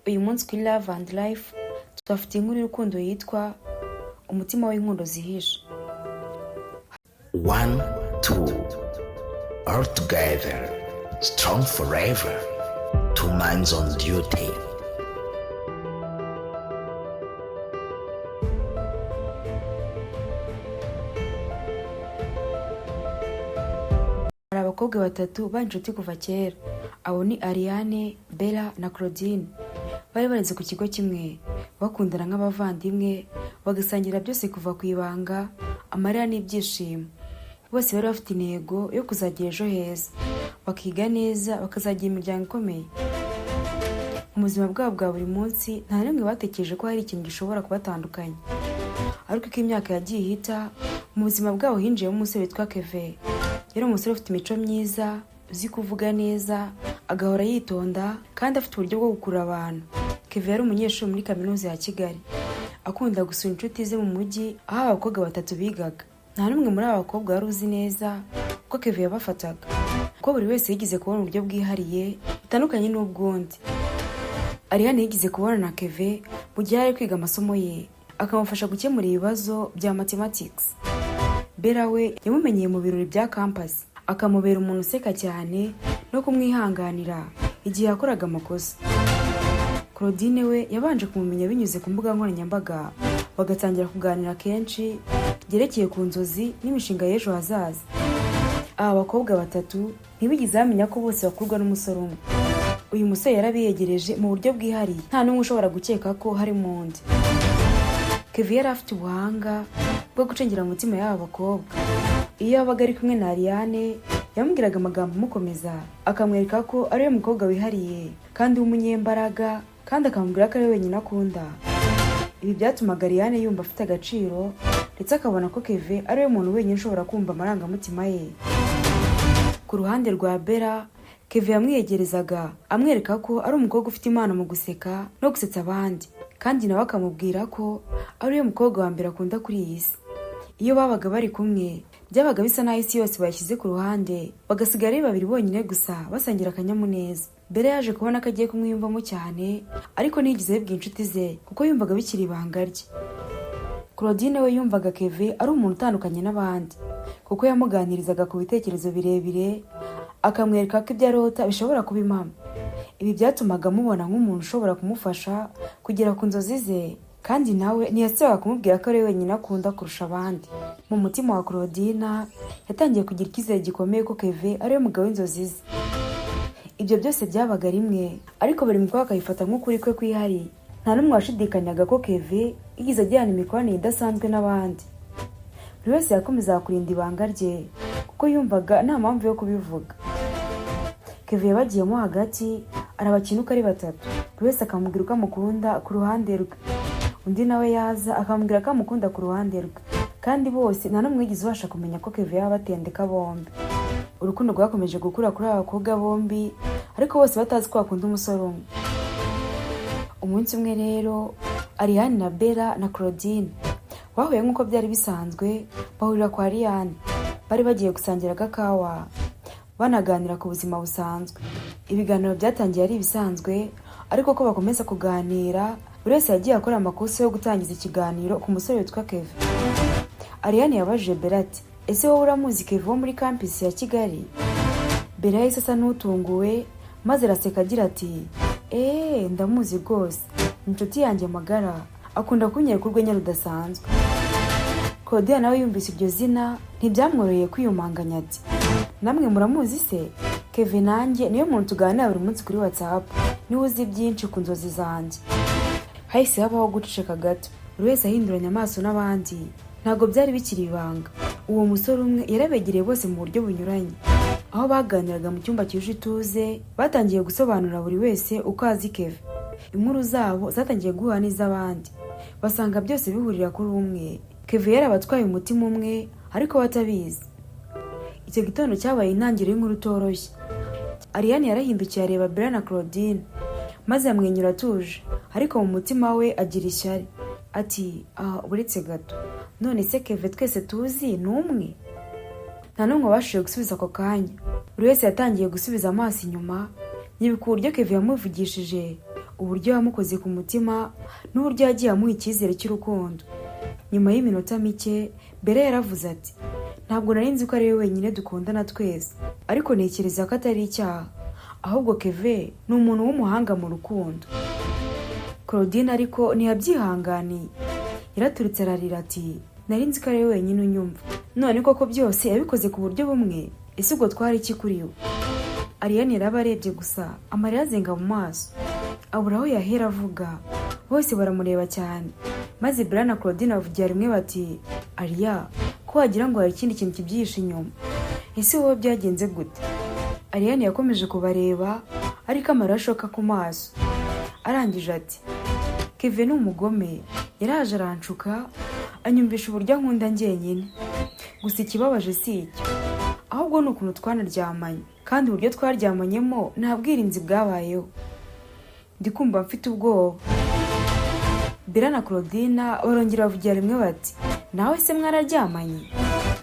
uyu munsi kuri Love and Life tubafitiye inkuru y'urukundo yitwa umutima w'inkundo zihishe. 1, 2, all together, strong forever, 2 minds on duty. Hari abakobwa batatu b'inshuti kuva kera. Abo ni Ariane, Bella na Claudine. Bari bareze ku kigo kimwe, bakundana nk'abavandimwe, bagasangira byose kuva ku ibanga, amarira n'ibyishimo. Bose bari bafite intego yo kuzagira ejo heza, bakiga neza, bakazagira imiryango ikomeye. Mu buzima bwabo bwa buri munsi nta rimwe batekereje ko hari ikintu gishobora kubatandukanya. Ariko uko imyaka yagiye ihita, mu buzima bwabo hinjiyemo umusore witwa Kevin. Yari umusore ufite imico myiza, uzi kuvuga neza, agahora yitonda kandi afite uburyo bwo gukurura abantu. Kevin yari umunyeshuri muri kaminuza ya Kigali, akunda gusura inshuti ze mu mujyi aho abakobwa batatu bigaga. Nta n'umwe muri aba bakobwa wari uzi neza ko Kevin yabafataga, kuko buri wese yigize kubona uburyo bwihariye butandukanye n'ubwundi. Ariane yigize kubona na Kevin mu gihe ari kwiga amasomo ye, akamufasha gukemura ibibazo bya mathematics. Bella we yamumenyeye mu birori bya campus, akamubera umuntu useka cyane no kumwihanganira igihe yakoraga amakosa. Claudine we yabanje kumumenya binyuze ku mbuga nkoranyambaga, bagatangira kuganira kenshi byerekeye ku nzozi n'imishinga y'ejo hazaza. Aba bakobwa batatu ntibigeze bamenya ko bose bakurwa n'umusore umwe. Uyu musore yarabiyegereje mu buryo bwihariye, nta n'umwe ushobora gukeka ko hari mu ndi. Kevin yari afite ubuhanga bwo gucengera mu mutima y'aba bakobwa. Iyo yabaga ari kumwe na Ariane, yamubwiraga amagambo amukomeza, akamwereka ko ari we mukobwa wihariye kandi w'umunyembaraga, kandi akamubwira ko ari we wenyine akunda. Ibi byatumaga Ariane yumva afite agaciro, ndetse akabona ko Kevin ari we muntu wenyine ushobora kumva amarangamutima ye. Ku ruhande rwa Bella, Kevin yamwiyegerezaga amwereka ko ari umukobwa ufite impano mu guseka no gusetsa abandi, kandi nawe akamubwira ko ari we mukobwa wa mbere akunda kuri iyi si. Iyo babaga bari kumwe, byabaga bisa naho isi yose bayishyize ku ruhande, bagasigara ari babiri bonyine gusa basangira akanyamuneza. Bella yaje kubona ko agiye kumwiyumvamo cyane, ariko ntiyigeze abibwira inshuti ze kuko yumvaga bikiri ibanga rye. Claudine we yumvaga Kevin ari umuntu utandukanye n'abandi, kuko yamuganirizaga ku bitekerezo birebire, akamwereka ko ibyo arota bishobora kuba impamo. Ibi byatumaga amubona nk'umuntu ushobora kumufasha kugera ku nzozi ze, kandi nawe ntiyasabaga kumubwira ko ari we wenyine akunda kurusha abandi. Mu mutima wa Claudine yatangiye kugira icyizere gikomeye ko Kevin ari we mugabo w'inzozi ze. Ibyo byose byabaga rimwe, ariko buri mukobwa akayifata nk'ukuri kwe kwihariye. Nta n'umwe washidikanyaga ko Kevin yigize agirana imikoranire idasanzwe n'abandi. Buri wese yakomezaga kurinda ibanga rye, kuko yumvaga nta mpamvu yo kubivuga. Kevin yabagiyemo hagati, arabakina uko ari batatu, buri wese akamubwira uko amukunda ku ruhande rwe, undi nawe yaza akamubwira ko amukunda ku ruhande rwe, kandi bose nta n'umwe wigeze ubasha kumenya ko Kevin yaba batendeka bombi. Urukundo rwakomeje gukura kuri aba bakobwa bombi, ariko bose batazi ko bakunda umusore umwe. Umunsi umwe rero, Ariane na Bella na Claudine bahuye nk'uko byari bisanzwe, bahurira kwa Ariane. Bari bagiye gusangira agakawa, banaganira ku buzima busanzwe. Ibiganiro byatangiye ari ibisanzwe, ariko ko bakomeza kuganira, buri wese yagiye akora amakosa yo gutangiza ikiganiro ku musore witwa Kevin. Ariane yabajije Bella ati, ese wowe uramuzi Kevin wo muri campus ya Kigali? Bella yahise asa n'utunguwe, maze araseka agira ati, ndamuzi rwose, inshuti yanjye magara, akunda kunyereka urwenya rudasanzwe. Claudine nawe yumvise iryo zina ntibyamworoheye kwiyumanganya ati, namwe muramuzi se? Kevin nanjye niyo muntu tuganira buri munsi kuri WhatsApp, niwe uzi byinshi ku nzozi zanjye. Hahise habaho guceceka gato, buri wese ahinduranya amaso n'abandi. Ntabwo byari bikiri ibanga. Uwo musore umwe yarabegereye bose mu buryo bunyuranye. Aho baganiraga mu cyumba cyuje ituze, batangiye gusobanurira buri wese uko azi Kevin. Inkuru zabo zatangiye guhura n'iz'abandi, basanga byose bihurira kuri umwe. Kevin yarabatwaye umutima umwe, ariko batabizi. Icyo gitondo cyabaye intangiriro y'inkuru utoroshye. Ariane yarahindukiye areba Bella na Claudine, maze yamwenyura atuje, ariko mu mutima we agira ishyari. Ati, uretse gato, none se Kevin twese tuzi ni umwe? Nta n'umwe wabashije gusubiza ako kanya. Buri wese yatangiye gusubiza amaso inyuma, yibuka uburyo Kevin yamuvugishije, uburyo yamukoze ku mutima n'uburyo yagiye amuha icyizere cy'urukundo. Nyuma y'iminota mike Bella yaravuze ati, ntabwo nari nzi ko ari we wenyine dukundana twese, ariko ntekereza ko atari icyaha, ahubwo Kevin ni umuntu w'umuhanga mu rukundo. Claudine ariko ntiyabyihanganiye, yaraturitse ararira ati, nari nzi ko ari we wenyine unyumva, none koko byose yabikoze ku buryo bumwe, ese ubwo twari iki kuri we? Ariane yarabarebye gusa amarira azenga mu maso, abura aho yahera avuga. Bose baramureba cyane, maze Bella na Claudine bavugira rimwe bati, Aria, ko wagira ngo hari ikindi kintu kibyihishe inyuma, ese wowe byagenze gute? Ariane yakomeje kubareba ariko amarira ashoka ku maso, arangije ati, Kevin ni umugome, yaraje aranshuka anyumvisha uburyo nkunda njyenyine, gusa ikibabaje si icyo, ahubwo ni ukuntu twanaryamanye, kandi uburyo twaryamanyemo nta bwirinzi bwabayeho, ndikumva mfite ubwoba. Bella na Claudine barongera bavugira rimwe bati, nawe se mwararyamanye?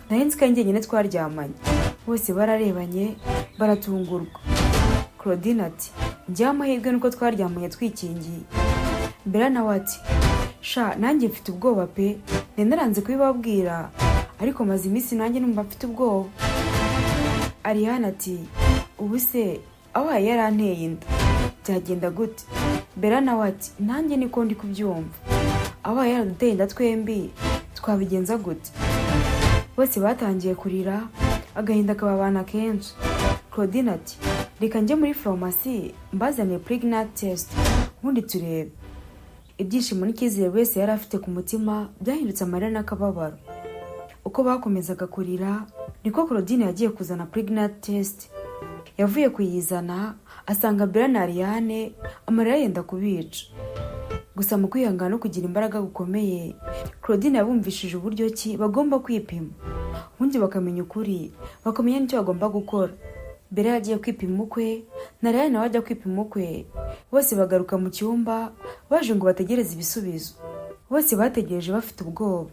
Nari nzi ko ari njyenyine twaryamanye. Bose bararebanye baratungurwa. Claudine ati, njye amahirwe nuko twaryamanye twikingiye. Bella nawe ati, sha nanjye mfite ubwoba pe, naranze kubibabwira, ariko maze iminsi nanjye numva mfite ubwoba. Ariane ati, ubu se abaye yaranteye inda byagenda gute? Bella nawe ati, nanjye niko ndi kubyumva, abaye yaraduteye inda twembi twabigenza gute? Bose batangiye kurira, agahinda kababana kenshi. Claudine ati, reka njye muri farumasi mbazaniye pregnant test ubundi turebe. Ibyishimo n'icyizere wese yari afite ku mutima byahindutse amarira n'akababaro. Uko bakomezaga kurira niko Claudine yagiye kuzana pregnant test. Yavuye kuyizana asanga Bella na Ariane amarira yenda kubica. Gusa mu kwihangana no kugira imbaraga gukomeye, Claudine yabumvishije uburyo ki bagomba kwipima, ubundi bakamenya ukuri, bakamenya n'icyo bagomba gukora. Bella yagiye kwipima ukwe, na Ariane nawe ajya kwipima ukwe. Bose bagaruka mu cyumba baje ngo bategereze ibisubizo. Bose bategereje bafite ubwoba.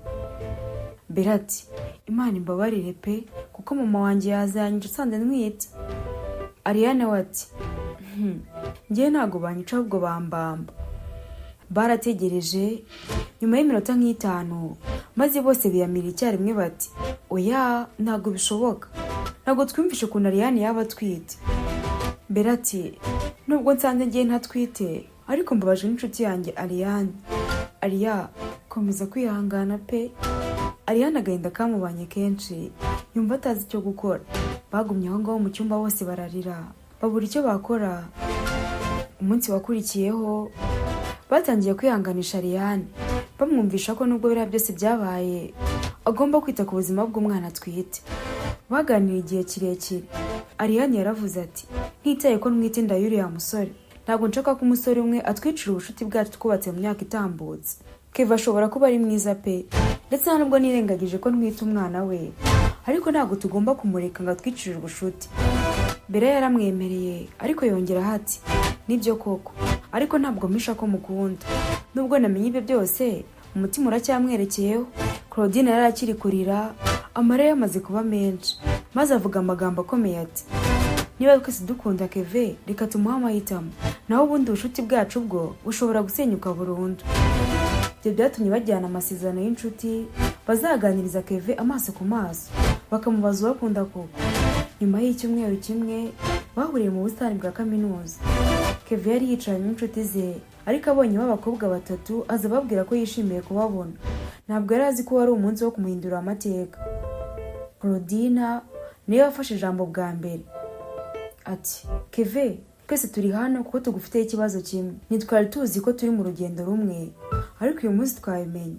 Bella ati, Imana imbabarire pe, kuko mama wanjye yazanye usanze ntwite. Ariane we ati, njye ntago banyica ahubwo bambamba. Barategereje nyuma y'iminota nk'itanu, maze bose biyamira icyarimwe bati, oya ntago bishoboka, ntago twumvishe ukuntu Ariane yaba atwite. Bella ati, nubwo nsanze njye ntatwite, ariko mbabaje n'inshuti yanjye Ariane. Aria, komeza kwihangana pe. Ariane agahinda kamubanye kenshi, yumva atazi icyo gukora. Bagumye aho ngaho mu cyumba bose bararira, babura icyo bakora. Umunsi wakurikiyeho batangiye kwihanganisha Ariane, bamwumvisha ko nubwo biriya byose byabaye agomba kwita ku buzima bw'umwana atwite. Baganiriye igihe kirekire. Ariane yaravuze ati, ntitaye ko ntwite inda y'uriya musore, ntabwo nshaka ko umusore umwe atwicira ubucuti bwacu twubatse mu myaka itambutse. Kevin ashobora kuba ari mwiza pe, ndetse nubwo nirengagije ko ntwite umwana we, ariko ntabwo tugomba kumureka ngo atwicire ubucuti. Bella yaramwemereye, ariko yongeraho ati, nibyo koko, ariko ntabwo mpisha ko mukunda. Nubwo namenye ibyo byose, umutima uracyamwerekeyeho. Claudine yari akiri kurira, amarira yamaze kuba menshi, maze avuga amagambo akomeye ati, niba twese dukunda Kevin, reka tumuhe amahitamo, naho ubundi ubucuti bwacu bwo bushobora gusenyuka burundu. Ibyo byatumye bajyana amasezerano y'inshuti, bazaganiriza Kevin amaso ku maso, bakamubaza uwo akunda koko. Nyuma y'icyumweru kimwe bahuriye mu busitani bwa kaminuza. Kevin yari yicaranye n'inshuti ze, ariko abonye b'abakobwa batatu aza ababwira ko yishimiye kubabona. Ntabwo yari azi ko wari umunsi wo kumuhindura amateka. Claudine niyo yafashe ijambo bwa mbere ati, Kevin, twese turi hano kuko tugufiteho ikibazo kimwe. Ntitwari tuzi ko turi mu rugendo rumwe, ariko uyu munsi twabimenye.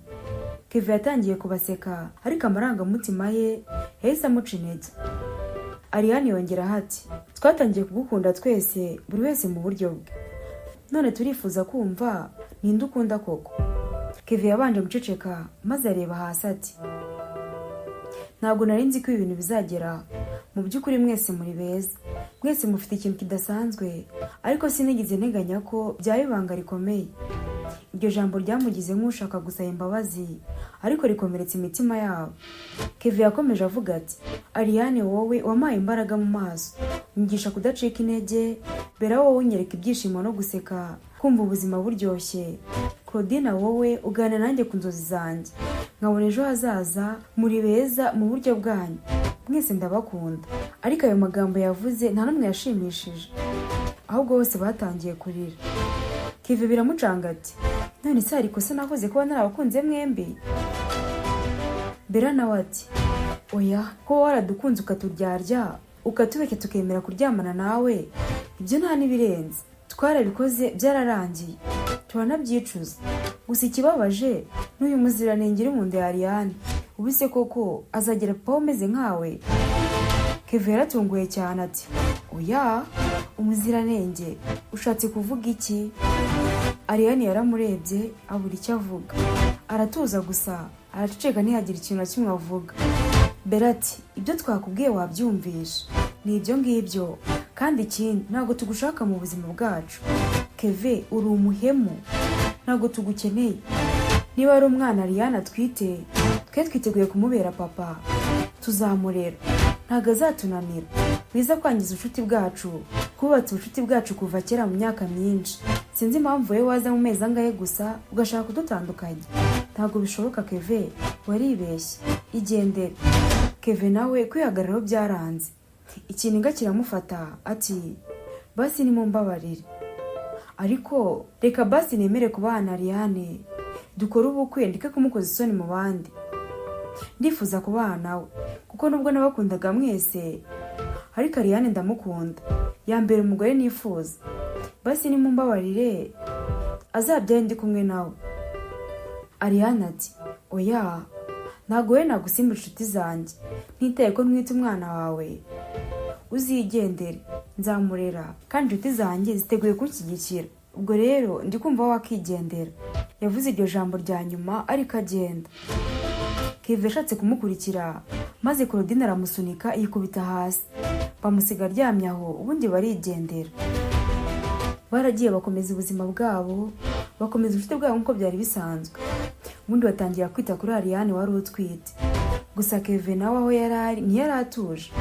Kevin yatangiye kubaseka, ariko amarangamutima ye yahise amuca intege. Ariane yongeraho ati, twatangiye kugukunda twese, buri wese mu buryo bwe. None turifuza kumva ninde ukunda koko. Kevin yabanje guceceka, maze areba hasi ati, ntabwo nari nzi ko ibintu bizagera. Mu by'ukuri mwese muri beza, mwese mufite ikintu kidasanzwe, ariko sinigeze nteganya ko byaba ibanga rikomeye. Iryo jambo ryamugize nk'ushaka gusaba imbabazi, ariko rikomeretsa imitima yabo. Kevin yakomeje avuga ati, Ariane, wowe wampaye imbaraga mu maso, unyigisha kudacika intege. Bella, wowe unyereka ibyishimo no guseka, kumva ubuzima buryoshye. Claudine wowe uganira nanjye ku nzozi zanjye, nkabona ejo hazaza muri beza mu buryo bwanyu, mwese ndabakunda. Ariko ayo magambo yavuze nta n'umwe yashimishije, ahubwo bose batangiye kurira. Kevin biramucanga ati none se hari ikosa nakoze kuba narabakunze mwembi? Bella nawe ati oya, ko waradukunze ukaturyarya ukatubeke tukemera kuryamana nawe, ibyo nta n'ibirenze, twarabikoze byararangiye turanabyicuza. Gusa ikibabaje n'uyu muziranenge uri mu nda ya Ariane, ubu se koko azagera papa umeze nkawe? Kevin yaratunguye cyane ati oya, umuziranenge ushatse kuvuga iki? Ariane yaramurebye abura icyo avuga, aratuza gusa araceceka ntihagire ikintu na kimwe avuga. Bella ati ibyo twakubwiye wabyumvisha, ni ibyo ngibyo, kandi ikindi ntabwo tugushaka mu buzima bwacu. Kevin uri umuhemu, ntabwo tugukeneye. Niba ari umwana Ariane atwite, twe twiteguye kumubera papa, tuzamurera, ntabwo azatunanira. Biza kwangiza ubucuti bwacu, twubatse ubucuti bwacu kuva kera mu myaka myinshi. Sinzi impamvu wowe waza mu mezi angahe gusa ugashaka kudutandukanya, ntabwo bishoboka. Kevin waribeshye, igendere. Kevin nawe kwihagararaho byaranze, ikiniga kiramufata ati basi nimumbabarire, ariko reka basi nemere kubana Ariane, dukore ubukwe ndeke kumukoza isoni mu bandi. Ndifuza kubana nawe kuko nubwo nabakundaga mwese, ariko Ariane ndamukunda, yambere umugore nifuza. Basi nimumbabarire azabyara ndi kumwe nawe. Ariane ati oya, ntabwo we nagusimba inshuti zanjye, ntitaye ko mwita umwana wawe. Uzigendere, nzamurera, kandi inshuti zanjye ziteguye kunshyigikira. Ubwo rero ndi kumva wakigendera. Yavuze iryo jambo rya nyuma ariko agenda. Kevin yashatse kumukurikira, maze Claudine aramusunika yikubita hasi, bamusiga aryamye aho, ubundi barigendera. Baragiye bakomeza ubuzima bwabo, bakomeza ubucuti bwabo nk'uko byari bisanzwe. Ubundi batangira kwita kuri Ariane wari utwite. Gusa Kevin nawe aho yari ari ntiyari atuje.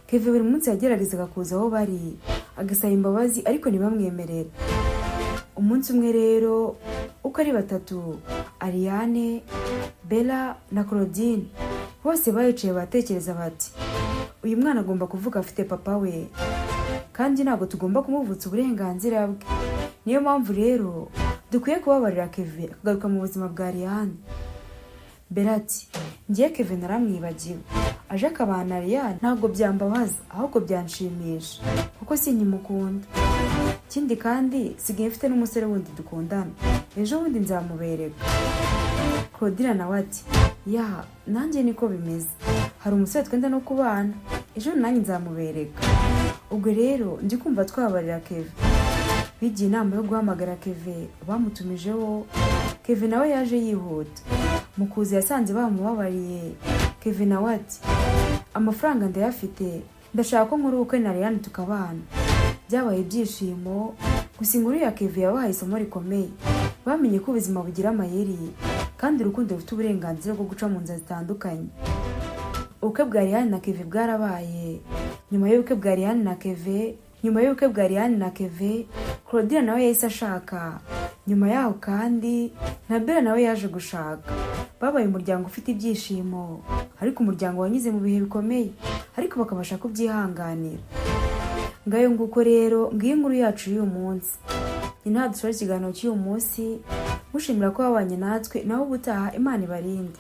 Kevin buri munsi yageragezaga kuza aho bari, agasaba imbabazi ariko ntibamwemerere. Umunsi umwe rero uko ari batatu, Ariane, Bella na Claudine, bose bayicaye batekereza bati uyu mwana agomba kuvuga afite papa we, kandi ntabwo tugomba kumuvutsa uburenganzira bwe. Niyo mpamvu rero dukwiye kubabarira Kevin akagaruka mu buzima bwa Ariane. Bella ati ngiye Kevin naramwibagiwe, aje akabana Ariane ntabwo byambabaza, ahubwo byanshimisha kuko sinkimukunda. Ikindi kandi sigaye mfite n'umusore wundi dukundana, ejo bundi nzamubereka. Claudine nawe ati ya, nanjye niko bimeze, hari umusore twenda no kubana, ejo nanjye nzamubereka. Ubwo rero ndi kumva twabarira Kevin. Bigiye inama yo guhamagara Kevin, bamutumijeho. Kevin nawe yaje yihuta, mukuzi yasanze bamubabariye. Kevin nawe ati amafaranga ndayafite, ndashaka ko nkora ubukwe na Ariane tukabana. Byabaye ibyishimo, gusa inkuru ya Kevin yabahaye isomo rikomeye. Bamenye ko ubuzima bugira amayeri, kandi urukundo rufite uburenganzira bwo guca mu nzira zitandukanye. Ubukwe bwa Ariane na Kevin bwarabaye. Nyuma y'ubukwe bwa Ariane na Kevin, Claudine nawe yahise ashaka. Nyuma yaho kandi na Bella nawe yaje gushaka. Babaye umuryango ufite ibyishimo, ariko umuryango wanyuze mu bihe bikomeye, ariko bakabasha kubyihanganira. Ngayo nguko rero ngiye inkuru yacu y'uyu munsi. Ni nta dushora ikiganiro cy'uyu munsi, mushimira ko wabanye natwe, naho ubutaha Imana ibarinde.